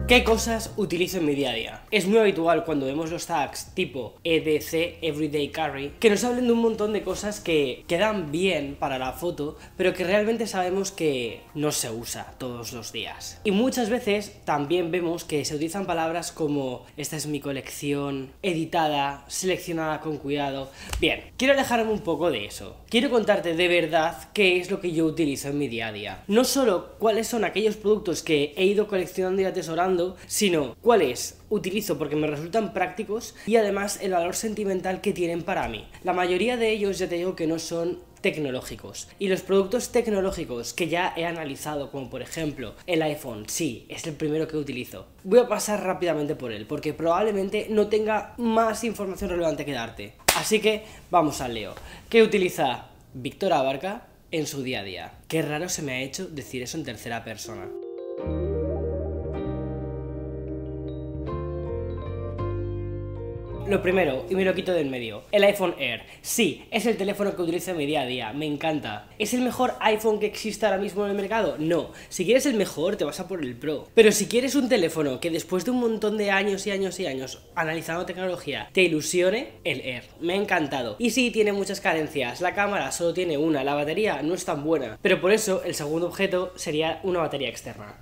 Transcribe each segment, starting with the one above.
¿Qué cosas utilizo en mi día a día? Es muy habitual cuando vemos los tags tipo EDC, Everyday Carry, que nos hablen de un montón de cosas que quedan bien para la foto, pero que realmente sabemos que no se usa todos los días. Y muchas veces también vemos que se utilizan palabras como esta es mi colección, editada, seleccionada con cuidado. Bien, quiero alejarme un poco de eso. Quiero contarte de verdad qué es lo que yo utilizo en mi día a día. No solo cuáles son aquellos productos que he ido coleccionando y atesorando, sino cuáles utilizo porque me resultan prácticos y además el valor sentimental que tienen para mí. La mayoría de ellos ya te digo que no son tecnológicos, y los productos tecnológicos que ya he analizado, como por ejemplo el iPhone, sí, es el primero que utilizo. Voy a pasar rápidamente por él porque probablemente no tenga más información relevante que darte. Así que vamos al lío. ¿Qué utiliza Víctor Abarca en su día a día? Qué raro se me ha hecho decir eso en tercera persona. Lo primero, y me lo quito del medio, el iPhone Air. Sí, es el teléfono que utilizo en mi día a día, me encanta. ¿Es el mejor iPhone que existe ahora mismo en el mercado? No. Si quieres el mejor, te vas a por el Pro. Pero si quieres un teléfono que después de un montón de años y años y años analizando tecnología, te ilusione, el Air. Me ha encantado. Y sí, tiene muchas carencias. La cámara solo tiene una, la batería no es tan buena. Pero por eso, el segundo objeto sería una batería externa.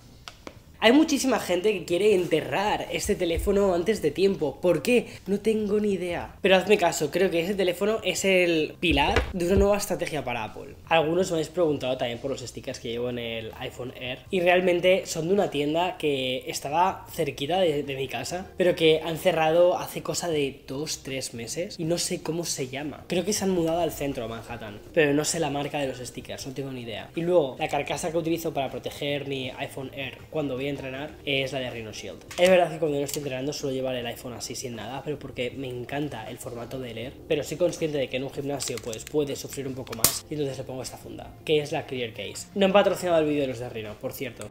Hay muchísima gente que quiere enterrar este teléfono antes de tiempo. ¿Por qué? No tengo ni idea. Pero hazme caso, creo que ese teléfono es el pilar de una nueva estrategia para Apple. Algunos me habéis preguntado también por los stickers que llevo en el iPhone Air. Y realmente son de una tienda que estaba cerquita de mi casa, pero que han cerrado hace cosa de 2-3 meses. Y no sé cómo se llama. Creo que se han mudado al centro, a Manhattan. Pero no sé la marca de los stickers, no tengo ni idea. Y luego, la carcasa que utilizo para proteger mi iPhone Air cuando voy a entrenar es la de Rhino Shield. Es verdad que cuando no estoy entrenando suelo llevar el iPhone así sin nada, pero porque me encanta el formato del Air, pero soy consciente de que en un gimnasio pues puede sufrir un poco más y entonces le pongo esta funda, que es la Clear Case. No han patrocinado el vídeo de los de Rhino, por cierto.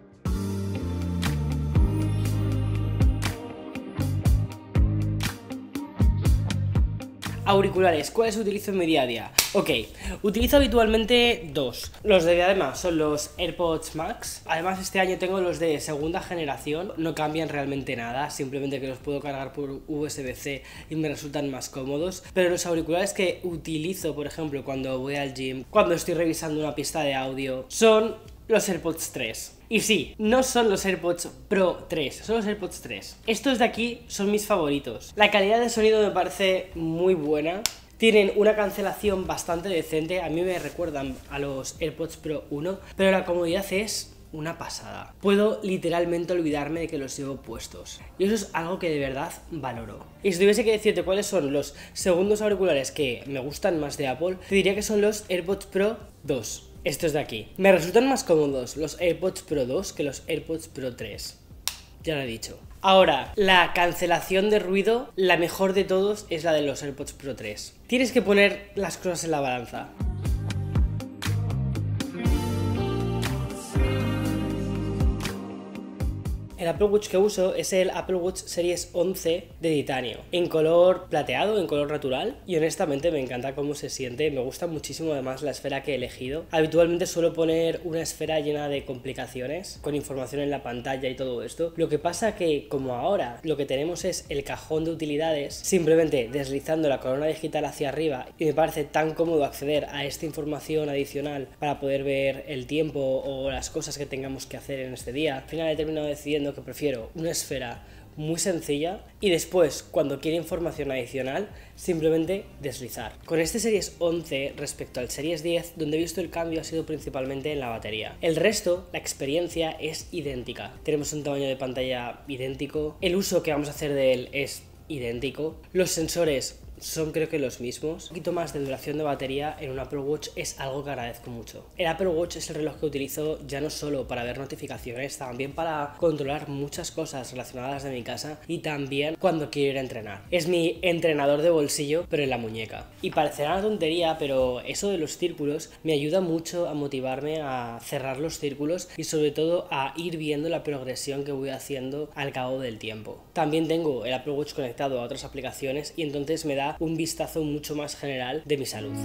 Auriculares, ¿cuáles utilizo en mi día a día? Ok, utilizo habitualmente dos. Los de diadema son los AirPods Max. Además este año tengo los de segunda generación. No cambian realmente nada, simplemente que los puedo cargar por USB-C y me resultan más cómodos. Pero los auriculares que utilizo, por ejemplo, cuando voy al gym, cuando estoy revisando una pista de audio, son los AirPods 3. Y sí, no son los AirPods Pro 3, son los AirPods 3. Estos de aquí son mis favoritos. La calidad de sonido me parece muy buena. Tienen una cancelación bastante decente. A mí me recuerdan a los AirPods Pro 1, pero la comodidad es una pasada. Puedo literalmente olvidarme de que los llevo puestos. Y eso es algo que de verdad valoro. Y si tuviese que decirte cuáles son los segundos auriculares que me gustan más de Apple, te diría que son los AirPods Pro 2. Estos de aquí. Me resultan más cómodos los AirPods Pro 2 que los AirPods Pro 3. Ya lo he dicho. Ahora, la cancelación de ruido, la mejor de todos es la de los AirPods Pro 3. Tienes que poner las cosas en la balanza. El Apple Watch que uso es el Apple Watch Series 11 de titanio, en color plateado, en color natural, y honestamente me encanta cómo se siente. Me gusta muchísimo además la esfera que he elegido. Habitualmente suelo poner una esfera llena de complicaciones, con información en la pantalla y todo esto. Lo que pasa que como ahora lo que tenemos es el cajón de utilidades, simplemente deslizando la corona digital hacia arriba, y me parece tan cómodo acceder a esta información adicional para poder ver el tiempo o las cosas que tengamos que hacer en este día. Al final he terminado decidiendo que prefiero una esfera muy sencilla y después, cuando quiere información adicional, simplemente deslizar. Con este Series 11 respecto al Series 10, donde he visto el cambio ha sido principalmente en la batería. El resto, la experiencia es idéntica. Tenemos un tamaño de pantalla idéntico, el uso que vamos a hacer de él es idéntico, los sensores son creo que los mismos. Un poquito más de duración de batería en un Apple Watch es algo que agradezco mucho. El Apple Watch es el reloj que utilizo ya no solo para ver notificaciones, también para controlar muchas cosas relacionadas de mi casa y también cuando quiero ir a entrenar. Es mi entrenador de bolsillo, pero en la muñeca. Y parecerá una tontería, pero eso de los círculos me ayuda mucho a motivarme a cerrar los círculos y sobre todo a ir viendo la progresión que voy haciendo al cabo del tiempo. También tengo el Apple Watch conectado a otras aplicaciones y entonces me da un vistazo mucho más general de mi salud.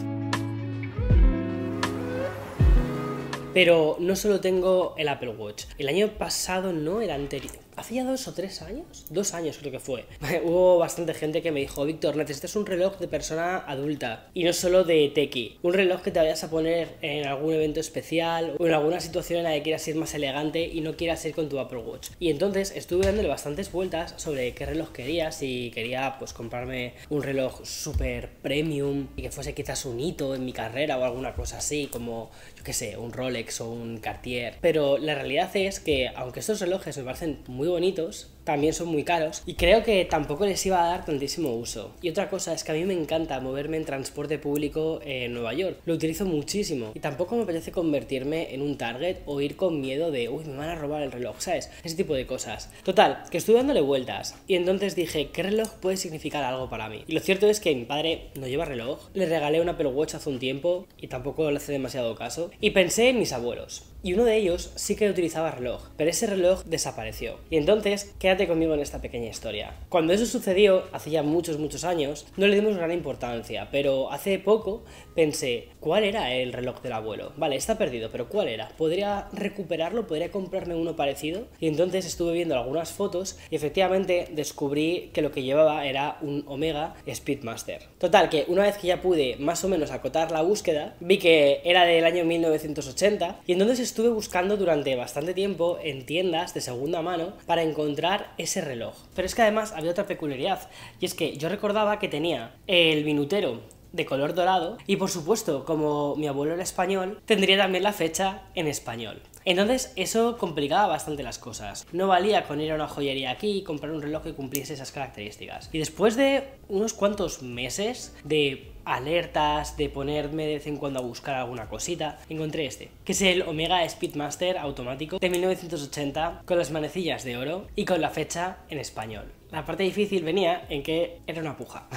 Pero no solo tengo el Apple Watch. El año pasado, no, el anterior. Hace ya 2 o 3 años. 2 años creo que fue. Hubo bastante gente que me dijo: Víctor, necesitas un reloj de persona adulta y no solo de tequi. Un reloj que te vayas a poner en algún evento especial o en alguna situación en la que quieras ir más elegante y no quieras ir con tu Apple Watch. Y entonces estuve dándole bastantes vueltas sobre qué reloj quería. Si quería pues comprarme un reloj super premium y que fuese quizás un hito en mi carrera o alguna cosa así, como yo qué sé, un Rolex o un Cartier. Pero la realidad es que aunque estos relojes me parecen muy bonitos, también son muy caros y creo que tampoco les iba a dar tantísimo uso. Y otra cosa es que a mí me encanta moverme en transporte público en Nueva York. Lo utilizo muchísimo y tampoco me apetece convertirme en un target o ir con miedo de uy, me van a robar el reloj, ¿sabes? Ese tipo de cosas. Total, que estuve dándole vueltas y entonces dije, ¿qué reloj puede significar algo para mí? Y lo cierto es que mi padre no lleva reloj, le regalé un Apple Watch hace un tiempo y tampoco le hace demasiado caso. Y pensé en mis abuelos. Y uno de ellos sí que utilizaba reloj, pero ese reloj desapareció. Y entonces, quédate conmigo en esta pequeña historia. Cuando eso sucedió, hace ya muchos años, no le dimos gran importancia, pero hace poco pensé, ¿cuál era el reloj del abuelo? Vale, está perdido, pero ¿cuál era? ¿Podría recuperarlo? ¿Podría comprarme uno parecido? Y entonces estuve viendo algunas fotos y efectivamente descubrí que lo que llevaba era un Omega Speedmaster. Total, que una vez que ya pude más o menos acotar la búsqueda, vi que era del año 1980 y entonces estuve buscando durante bastante tiempo en tiendas de segunda mano para encontrar ese reloj. Pero es que además había otra peculiaridad, y es que yo recordaba que tenía el minutero de color dorado y por supuesto, como mi abuelo era español, tendría también la fecha en español. Entonces eso complicaba bastante las cosas. No valía con ir a una joyería aquí y comprar un reloj que cumpliese esas características. Y después de unos cuantos meses de alertas, de ponerme de vez en cuando a buscar alguna cosita, encontré este, que es el Omega Speedmaster automático de 1980 con las manecillas de oro y con la fecha en español. La parte difícil venía en que era una puja.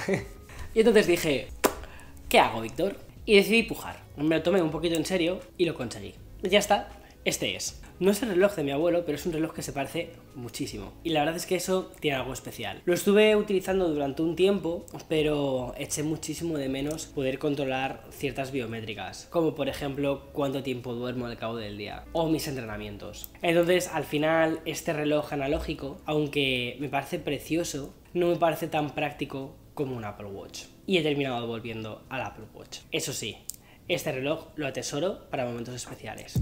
Y entonces dije, ¿qué hago, Víctor? Y decidí pujar. Me lo tomé un poquito en serio y lo conseguí. Y ya está. Este es. No es el reloj de mi abuelo, pero es un reloj que se parece muchísimo. Y la verdad es que eso tiene algo especial. Lo estuve utilizando durante un tiempo, pero eché muchísimo de menos poder controlar ciertas biométricas. Como por ejemplo, cuánto tiempo duermo al cabo del día. O mis entrenamientos. Entonces, al final, este reloj analógico, aunque me parece precioso, no me parece tan práctico como un Apple Watch. Y he terminado volviendo al Apple Watch. Eso sí, este reloj lo atesoro para momentos especiales.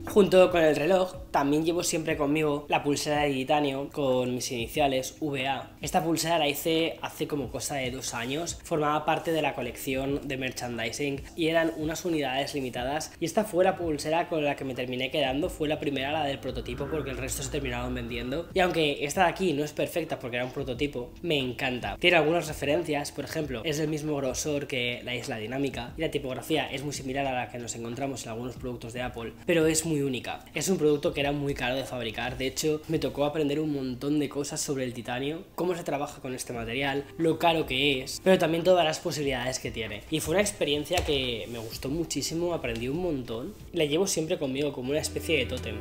Junto con el reloj, también llevo siempre conmigo la pulsera de titanio con mis iniciales VA. Esta pulsera la hice hace como cosa de 2 años, formaba parte de la colección de merchandising y eran unas unidades limitadas y esta fue la pulsera con la que me terminé quedando, fue la primera, la del prototipo, porque el resto se terminaron vendiendo. Y aunque esta de aquí no es perfecta porque era un prototipo, me encanta. Tiene algunas referencias, por ejemplo, es del mismo grosor que la isla dinámica y la tipografía es muy similar a la que nos encontramos en algunos productos de Apple, pero es muy única. Es un producto que era muy caro de fabricar, de hecho me tocó aprender un montón de cosas sobre el titanio, cómo se trabaja con este material, lo caro que es, pero también todas las posibilidades que tiene. Y fue una experiencia que me gustó muchísimo, aprendí un montón y la llevo siempre conmigo como una especie de tótem.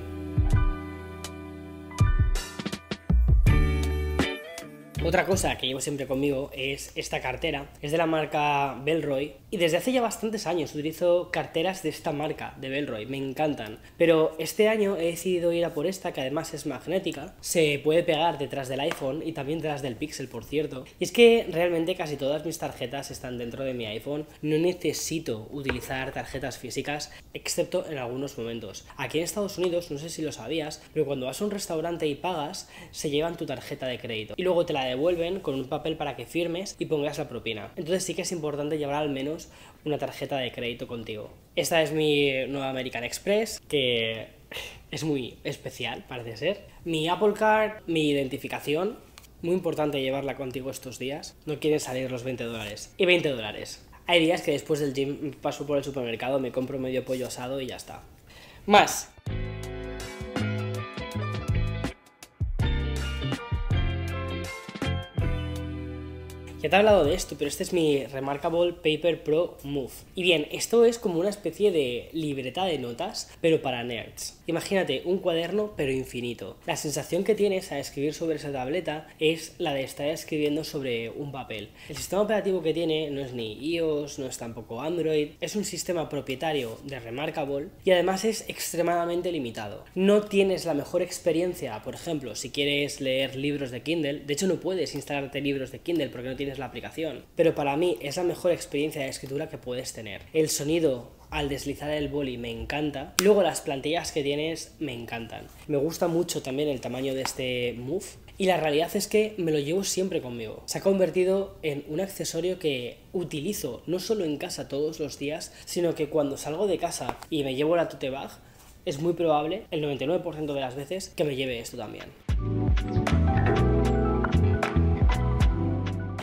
Otra cosa que llevo siempre conmigo es esta cartera, es de la marca Bellroy y desde hace ya bastantes años utilizo carteras de esta marca, de Bellroy, me encantan, pero este año he decidido ir a por esta que además es magnética, se puede pegar detrás del iPhone y también detrás del Pixel, por cierto, y es que realmente casi todas mis tarjetas están dentro de mi iPhone, no necesito utilizar tarjetas físicas excepto en algunos momentos. Aquí en Estados Unidos, no sé si lo sabías, pero cuando vas a un restaurante y pagas, se llevan tu tarjeta de crédito y luego te la devuelven con un papel para que firmes y pongas la propina. Entonces sí que es importante llevar al menos una tarjeta de crédito contigo. Esta es mi nueva American Express, que es muy especial, parece ser. Mi Apple Card, mi identificación, muy importante llevarla contigo estos días. No quieren salir los $20. Y $20. Hay días que después del gym paso por el supermercado, me compro medio pollo asado y ya está. Más. Ya te he hablado de esto, pero este es mi Remarkable Paper Pro Move. Y bien, esto es como una especie de libreta de notas, pero para nerds. Imagínate un cuaderno, pero infinito. La sensación que tienes al escribir sobre esa tableta es la de estar escribiendo sobre un papel. El sistema operativo que tiene no es ni iOS, no es tampoco Android, es un sistema propietario de Remarkable y además es extremadamente limitado. No tienes la mejor experiencia, por ejemplo, si quieres leer libros de Kindle, de hecho no puedes instalarte libros de Kindle porque no tienes la aplicación, pero para mí es la mejor experiencia de escritura que puedes tener. El sonido al deslizar el boli me encanta. Luego las plantillas que tienes me encantan. Me gusta mucho también el tamaño de este Move. Y la realidad es que me lo llevo siempre conmigo. Se ha convertido en un accesorio que utilizo no solo en casa todos los días, sino que cuando salgo de casa y me llevo la tote bag, es muy probable, el 99% de las veces, que me lleve esto también.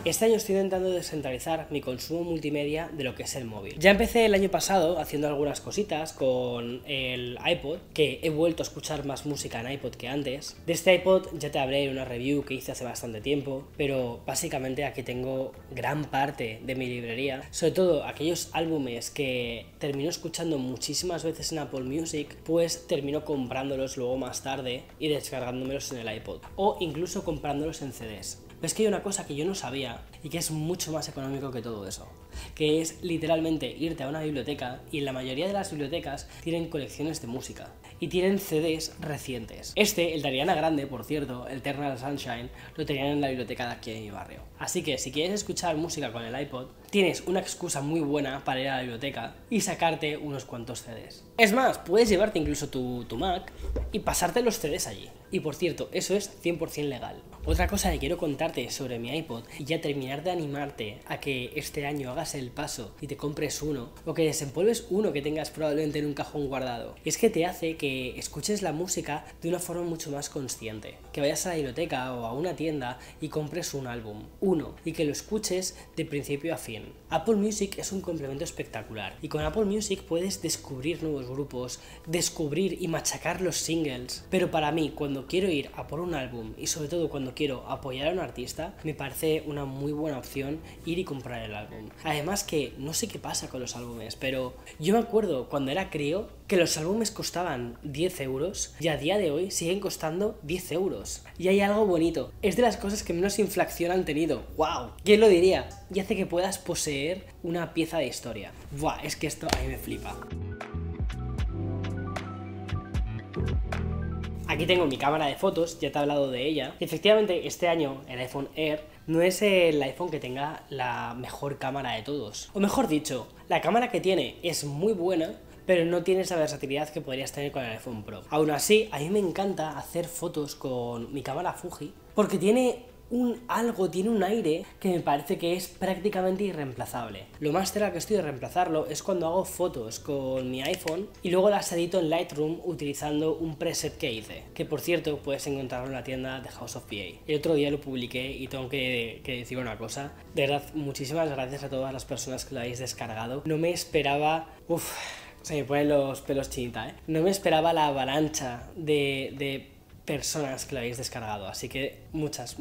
Este año estoy intentando descentralizar mi consumo multimedia de lo que es el móvil. Ya empecé el año pasado haciendo algunas cositas con el iPod, que he vuelto a escuchar más música en iPod que antes. De este iPod ya te hablé en una review que hice hace bastante tiempo, pero básicamente aquí tengo gran parte de mi librería, sobre todo aquellos álbumes que termino escuchando muchísimas veces en Apple Music, pues termino comprándolos luego más tarde y descargándomelos en el iPod, o incluso comprándolos en CDs. Pero es que hay una cosa que yo no sabía y que es mucho más económico que todo eso, que es literalmente irte a una biblioteca, y en la mayoría de las bibliotecas tienen colecciones de música y tienen CDs recientes. El de Ariana Grande, por cierto, el Eternal Sunshine, lo tenían en la biblioteca de aquí de mi barrio. Así que si quieres escuchar música con el iPod, tienes una excusa muy buena para ir a la biblioteca y sacarte unos cuantos CDs. Es más, puedes llevarte incluso tu Mac y pasarte los CDs allí. Y por cierto, eso es 100% legal. Otra cosa que quiero contarte sobre mi iPod, y ya terminar de animarte a que este año hagas el paso y te compres uno, o que desempolves uno que tengas probablemente en un cajón guardado, es que te hace que escuches la música de una forma mucho más consciente. Que vayas a la biblioteca o a una tienda y compres un álbum, uno, y que lo escuches de principio a fin. Apple Music es un complemento espectacular, y con Apple Music puedes descubrir nuevos grupos, descubrir y machacar los singles, pero para mí, cuando quiero ir a por un álbum y sobre todo cuando quiero apoyar a un artista, me parece una muy buena opción ir y comprar el álbum. Además que no sé qué pasa con los álbumes, pero yo me acuerdo cuando era crío que los álbumes costaban 10 euros y a día de hoy siguen costando 10 euros. Y hay algo bonito, es de las cosas que menos inflación han tenido. ¡Wow! ¿Quién lo diría? Y hace que puedas poseer una pieza de historia. ¡Buah! Es que esto a mí me flipa. Aquí tengo mi cámara de fotos, ya te he hablado de ella. Efectivamente, este año el iPhone Air no es el iPhone que tenga la mejor cámara de todos. O mejor dicho, la cámara que tiene es muy buena, pero no tiene esa versatilidad que podrías tener con el iPhone Pro. Aún así, a mí me encanta hacer fotos con mi cámara Fuji, porque tiene tiene un aire que me parece que es prácticamente irreemplazable. Lo más cerca que estoy de reemplazarlo es cuando hago fotos con mi iPhone y luego las edito en Lightroom utilizando un preset que hice, que por cierto puedes encontrarlo en la tienda de House of PA. El otro día lo publiqué y tengo que decir una cosa. De verdad, muchísimas gracias a todas las personas que lo habéis descargado. No me esperaba... se me ponen los pelos chinita, ¿eh? No me esperaba la avalancha de personas que lo habéis descargado, así que muchas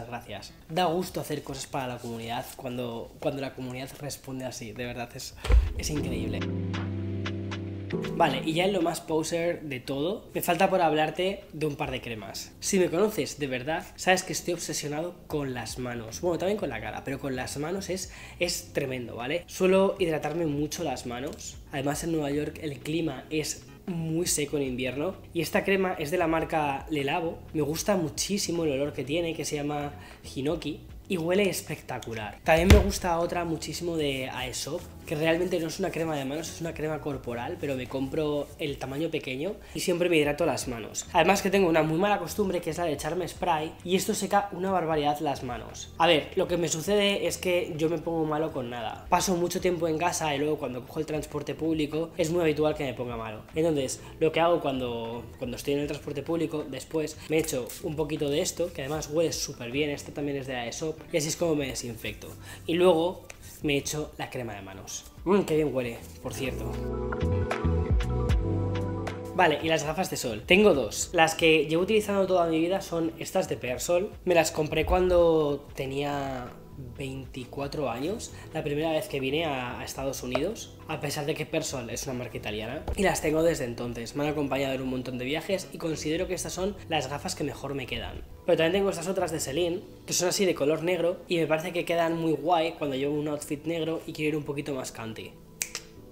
gracias. Da gusto hacer cosas para la comunidad cuando la comunidad responde así, de verdad es increíble. Vale, y ya en lo más poser de todo, me falta por hablarte de un par de cremas. Si me conoces de verdad, sabes que estoy obsesionado con las manos. Bueno, también con la cara, pero con las manos es tremendo, ¿vale? Suelo hidratarme mucho las manos. Además, en Nueva York el clima es muy seco en invierno, y esta crema es de la marca Le Labo. Me gusta muchísimo el olor que tiene, que se llama Hinoki, y huele espectacular. También me gusta otra muchísimo de Aesop, que realmente no es una crema de manos, es una crema corporal, pero me compro el tamaño pequeño y siempre me hidrato las manos. Además que tengo una muy mala costumbre, que es la de echarme spray, y esto seca una barbaridad las manos. A ver, lo que me sucede es que yo me pongo malo con nada. Paso mucho tiempo en casa y luego cuando cojo el transporte público es muy habitual que me ponga malo. Entonces, lo que hago cuando estoy en el transporte público, después me echo un poquito de esto, que además huele súper bien, esta también es de Aesop, y así es como me desinfecto. Y luego me echo la crema de manos. Qué bien huele, por cierto. Vale, y las gafas de sol. Tengo dos. Las que llevo utilizando toda mi vida son estas de Persol. Me las compré cuando tenía 24 años, la primera vez que vine a Estados Unidos, a pesar de que Persol es una marca italiana, y las tengo desde entonces. Me han acompañado en un montón de viajes y considero que estas son las gafas que mejor me quedan. Pero también tengo estas otras de Celine, que son así de color negro, y me parece que quedan muy guay cuando llevo un outfit negro y quiero ir un poquito más canty.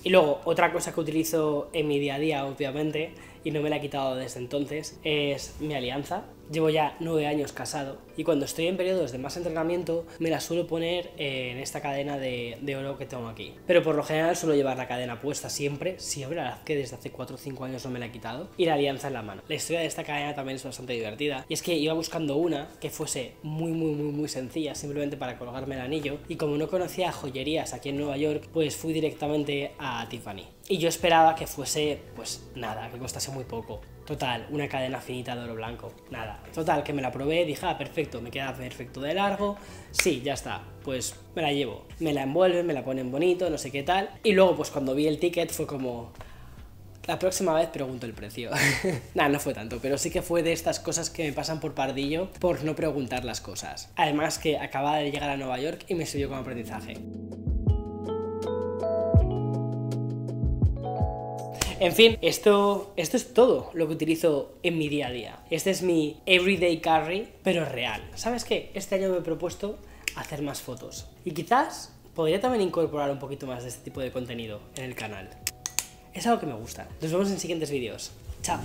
Y luego, otra cosa que utilizo en mi día a día, obviamente, y no me la he quitado desde entonces, es mi alianza. Llevo ya 9 años casado y cuando estoy en periodos de más entrenamiento me la suelo poner en esta cadena de oro que tengo aquí. Pero por lo general suelo llevar la cadena puesta siempre, la verdad que desde hace 4 o 5 años no me la he quitado, y la alianza en la mano. La historia de esta cadena también es bastante divertida, y es que iba buscando una que fuese muy sencilla, simplemente para colgarme el anillo, y como no conocía joyerías aquí en Nueva York, pues fui directamente a Tiffany. Y yo esperaba que fuese, pues nada, que costase muy poco. Total, una cadena finita de oro blanco, nada. Total, que me la probé, dije, ah, perfecto, me queda perfecto de largo, sí, ya está, pues me la llevo. Me la envuelven, me la ponen bonito, no sé qué tal. Y luego, pues cuando vi el ticket fue como... La próxima vez pregunto el precio. Nah, no fue tanto, pero sí que fue de estas cosas que me pasan por pardillo por no preguntar las cosas. Además que acababa de llegar a Nueva York y me sirvió como aprendizaje. En fin, esto es todo lo que utilizo en mi día a día. Este es mi everyday carry, pero real. ¿Sabes qué? Este año me he propuesto hacer más fotos. Y quizás podría también incorporar un poquito más de este tipo de contenido en el canal. Es algo que me gusta. Nos vemos en siguientes vídeos. Chao.